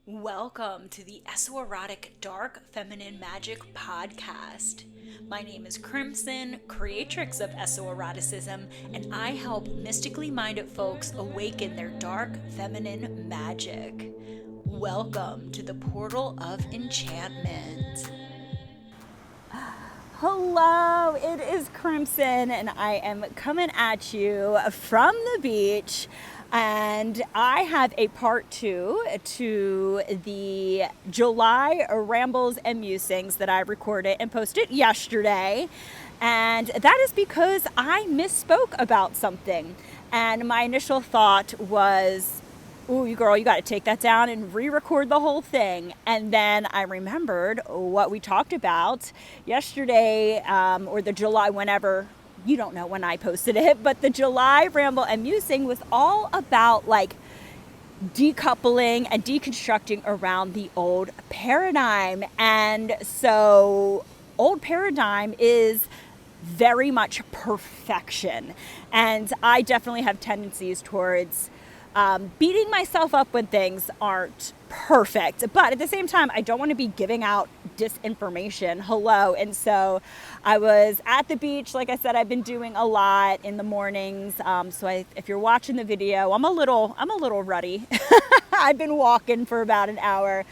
Welcome to the Esoerotic Dark Feminine Magic podcast. My name is Crimson, creatrix of Esoeroticism, and I help mystically minded folks awaken their dark feminine magic. Welcome to the portal of enchantment. Hello, it is Crimson, and I am coming at you from the beach. And I have a part 2 to the July Rambles and Musings that I recorded and posted yesterday. And that is because I misspoke about something. And my initial thought was, ooh, you girl, you got to take that down and re-record the whole thing. And then I remembered what we talked about yesterday, or the July, whenever. You don't know when I posted it, but the July Ramble and Musing was all about like decoupling and deconstructing around the old paradigm. And so old paradigm is very much perfection. And I definitely have tendencies towards beating myself up when things aren't perfect. But at the same time, I don't want to be giving out disinformation. Hello. And so I was at the beach. Like I said, I've been doing a lot in the mornings. If you're watching the video, I'm a little ruddy. I've been walking for about an hour.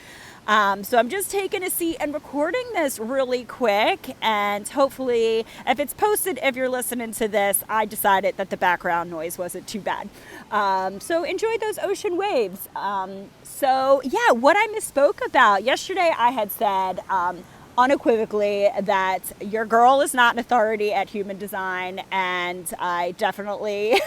So I'm just taking a seat and recording this really quick, and hopefully if it's posted, if you're listening to this, I decided that the background noise wasn't too bad. So enjoy those ocean waves. What I misspoke about yesterday, I had said unequivocally that your girl is not an authority at human design, and I definitely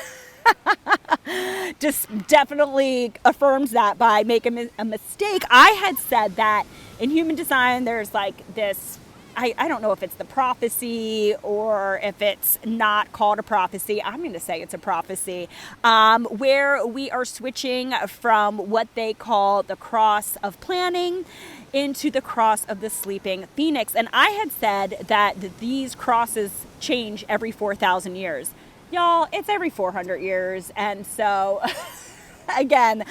definitely affirms that by making a mistake. I had said that in human design there's like this, I don't know if it's the prophecy or if it's not called a prophecy. I'm going to say it's a prophecy, where we are switching from what they call the cross of planning into the cross of the sleeping phoenix. And I had said that these crosses change every 4,000 years. Y'all, it's every 400 years. And so, again,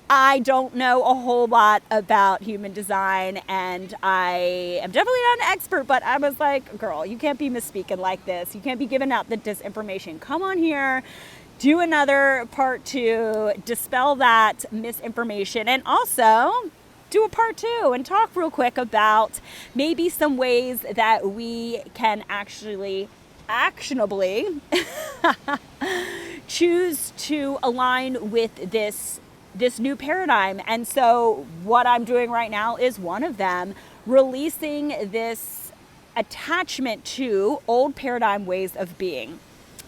I don't know a whole lot about human design, and I am definitely not an expert, but I was like, girl, you can't be misspeaking like this. You can't be giving out the disinformation. Come on here, do another part 2, dispel that misinformation, and also do a part 2 and talk real quick about maybe some ways that we can actually actionably choose to align with this new paradigm. And so what I'm doing right now is one of them, releasing this attachment to old paradigm ways of being.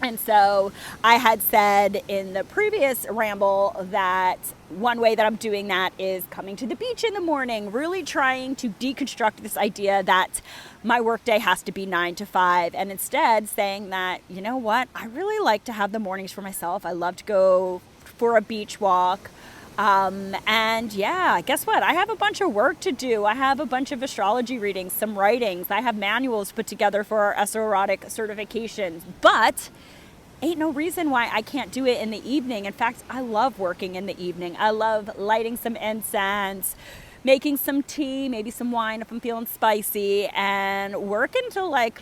And so I had said in the previous ramble that one way that I'm doing that is coming to the beach in the morning, really trying to deconstruct this idea that my workday has to be 9 to 5, and instead saying that, you know what, I really like to have the mornings for myself. I love to go for a beach walk. And yeah, guess what? I have a bunch of work to do. I have a bunch of astrology readings, some writings. I have manuals put together for our Esoerotic certifications, but ain't no reason why I can't do it in the evening. In fact, I love working in the evening. I love lighting some incense, making some tea, maybe some wine if I'm feeling spicy, and working till like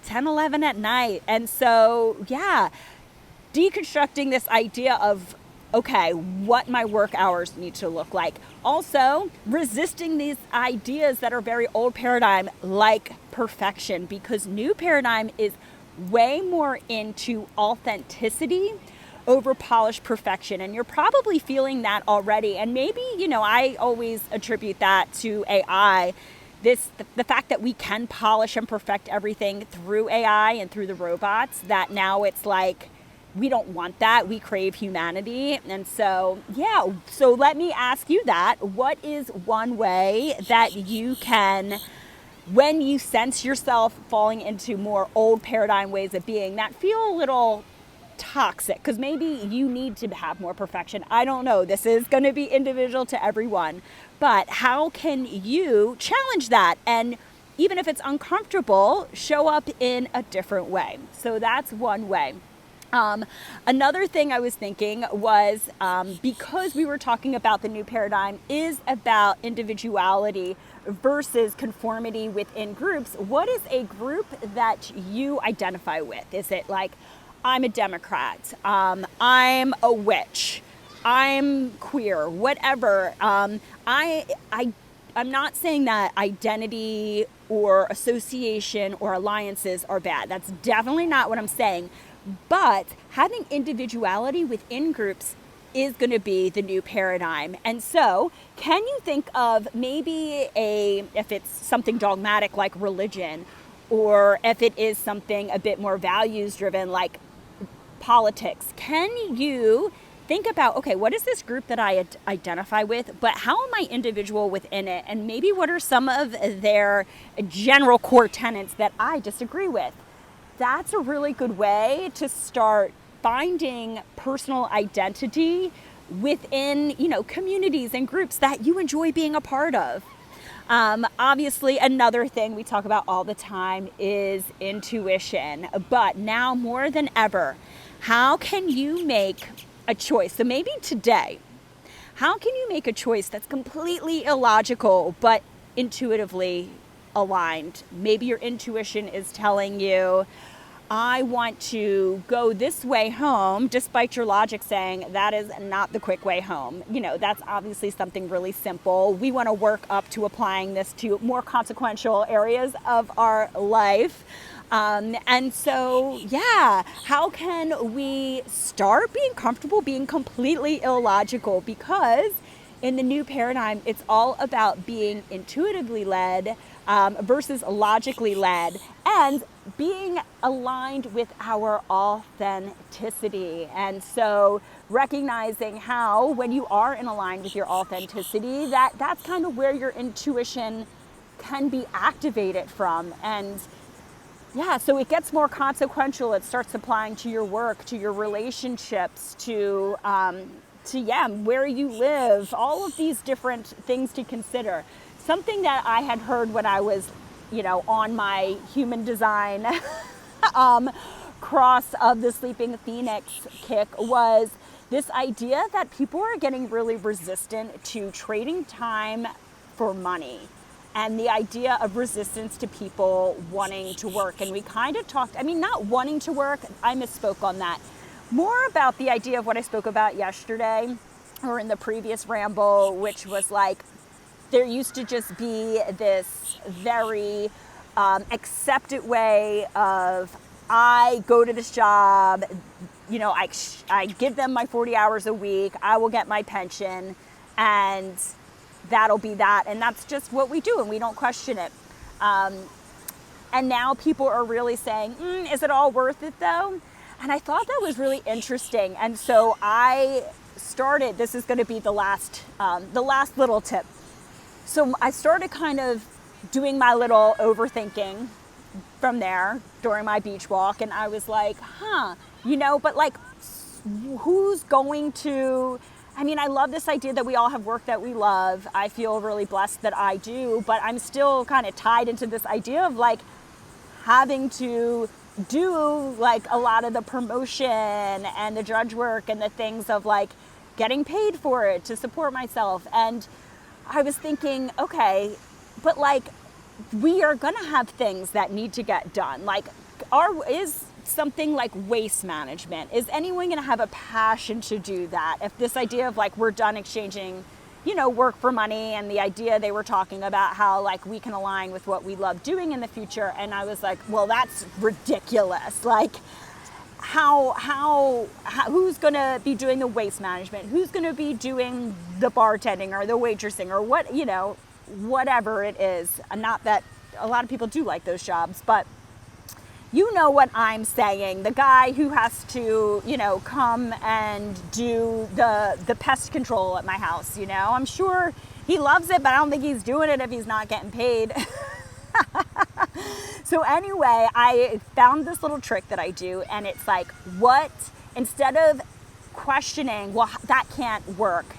10, 11 at night. And so, yeah, deconstructing this idea of, okay, what my work hours need to look like. Also, resisting these ideas that are very old paradigm, like perfection, because new paradigm is way more into authenticity over polished perfection. And you're probably feeling that already. And maybe, I always attribute that to AI. The fact that we can polish and perfect everything through AI and through the robots, that now it's like, we don't want that. We crave humanity. And so, yeah, so let me ask you that. What is one way that you can, when you sense yourself falling into more old paradigm ways of being that feel a little toxic, because maybe you need to have more perfection. I don't know. This is going to be individual to everyone. But how can you challenge that? And even if it's uncomfortable, show up in a different way. So that's one way. Another thing I was thinking was, because we were talking about the new paradigm is about individuality versus conformity within groups, what is a group that you identify with? Is it like, I'm a Democrat, I'm a witch, I'm queer, whatever. I'm not saying that identity or association or alliances are bad. That's definitely not what I'm saying. But having individuality within groups is going to be the new paradigm. And so, can you think of maybe if it's something dogmatic like religion, or if it is something a bit more values driven like politics, can you think about, okay, what is this group that I identify with, but how am I individual within it? And maybe what are some of their general core tenets that I disagree with? That's a really good way to start finding personal identity within, communities and groups that you enjoy being a part of. Obviously, another thing we talk about all the time is intuition, but now more than ever, how can you make a choice? So maybe today, how can you make a choice that's completely illogical but intuitively aligned? Maybe your intuition is telling you, I want to go this way home, despite your logic saying that is not the quick way home. That's obviously something really simple. We want to work up to applying this to more consequential areas of our life. And so, how can we start being comfortable being completely illogical? Because in the new paradigm, it's all about being intuitively led versus logically led, and being aligned with our authenticity. And so recognizing how, when you are in aligned with your authenticity, that's kind of where your intuition can be activated from. And so it gets more consequential. It starts applying to your work, to your relationships, to where you live, all of these different things to consider. Something that I had heard when I was, on my human design cross of the Sleeping Phoenix kick was this idea that people are getting really resistant to trading time for money, and the idea of resistance to people wanting to work. And we kind of talked, not wanting to work, I misspoke on that. More about the idea of what I spoke about yesterday or in the previous ramble, which was like, there used to just be this very accepted way of, I go to this job, I give them my 40 hours a week, I will get my pension, and that'll be that. And that's just what we do, and we don't question it. And now people are really saying, is it all worth it though? And I thought that was really interesting. And so I started, this is going to be the last little tip. So I started kind of doing my little overthinking from there during my beach walk. And I was like, but like, who's going to, I love this idea that we all have work that we love. I feel really blessed that I do, but I'm still kind of tied into this idea of like having to do like a lot of the promotion and the drudge work and the things of like getting paid for it to support myself. And I was thinking, okay, but like we are gonna have things that need to get done. Like is something like waste management, is anyone gonna have a passion to do that? If this idea of like we're done exchanging, work for money, and the idea they were talking about how like we can align with what we love doing in the future. And I was like, well, that's ridiculous. Like how who's going to be doing the waste management? Who's going to be doing the bartending or the waitressing or what, whatever it is? Not that a lot of people do like those jobs, but you know what I'm saying. The guy who has to, come and do the pest control at my house, I'm sure he loves it, but I don't think he's doing it if he's not getting paid. So anyway, I found this little trick that I do, and it's like, instead of questioning, well, that can't work,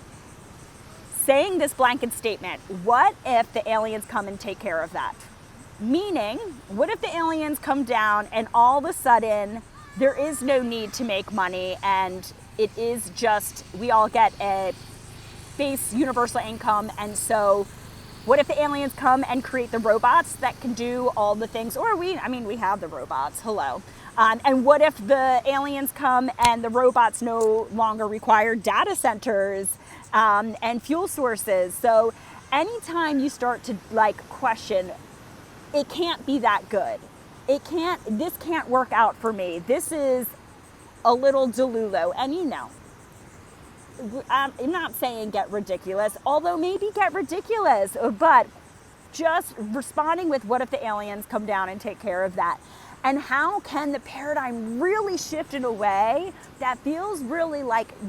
saying this blanket statement, what if the aliens come and take care of that? Meaning, what if the aliens come down and all of a sudden there is no need to make money, and it is just, we all get a base universal income. And so what if the aliens come and create the robots that can do all the things? Or we have the robots, hello. And what if the aliens come and the robots no longer require data centers and fuel sources? So anytime you start to question, it can't be that good. This can't work out for me. This is a little delulu. And I'm not saying get ridiculous, although maybe get ridiculous, but just responding with what if the aliens come down and take care of that? And how can the paradigm really shift in a way that feels really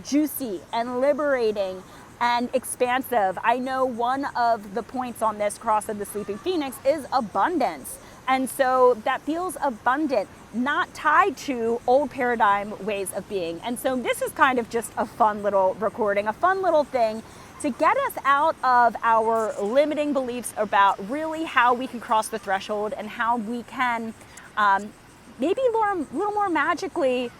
juicy and liberating and expansive? I know one of the points on this Cross of the Sleeping Phoenix is abundance. And so that feels abundant, not tied to old paradigm ways of being. And so this is kind of just a fun little recording, a fun little thing to get us out of our limiting beliefs about really how we can cross the threshold and how we can maybe a little more magically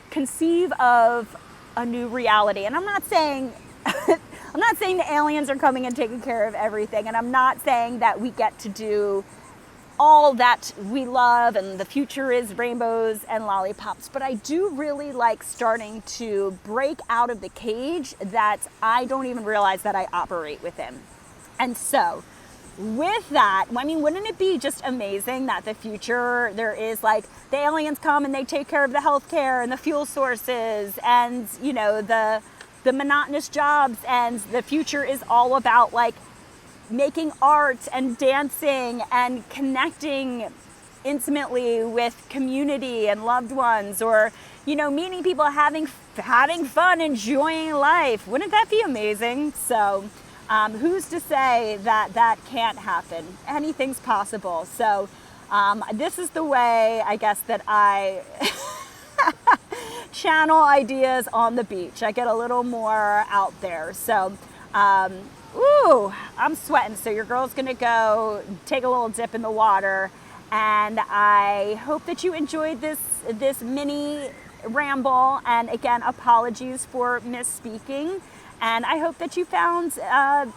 conceive of a new reality. And I'm not saying the aliens are coming and taking care of everything, and I'm not saying that we get to do all that we love and the future is rainbows and lollipops, but I do really like starting to break out of the cage that I don't even realize that I operate within. And so with that, wouldn't it be just amazing that the future, there is the aliens come and they take care of the healthcare and the fuel sources and the monotonous jobs, and the future is all about making art and dancing and connecting intimately with community and loved ones, or meeting people, having fun, enjoying life. Wouldn't that be amazing? So who's to say that can't happen? Anything's possible. So this is the way, I guess, that I channel ideas on the beach. I get a little more out there. So ooh, I'm sweating. So your girl's gonna go take a little dip in the water, and I hope that you enjoyed this mini ramble. And again, apologies for misspeaking. And I hope that you found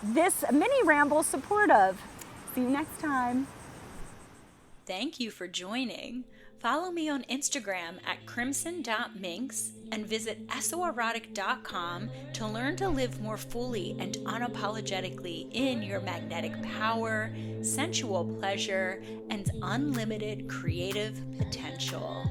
this mini ramble supportive. See you next time. Thank you for joining. Follow me on Instagram at crimson.minx and visit esoerotic.com to learn to live more fully and unapologetically in your magnetic power, sensual pleasure, and unlimited creative potential.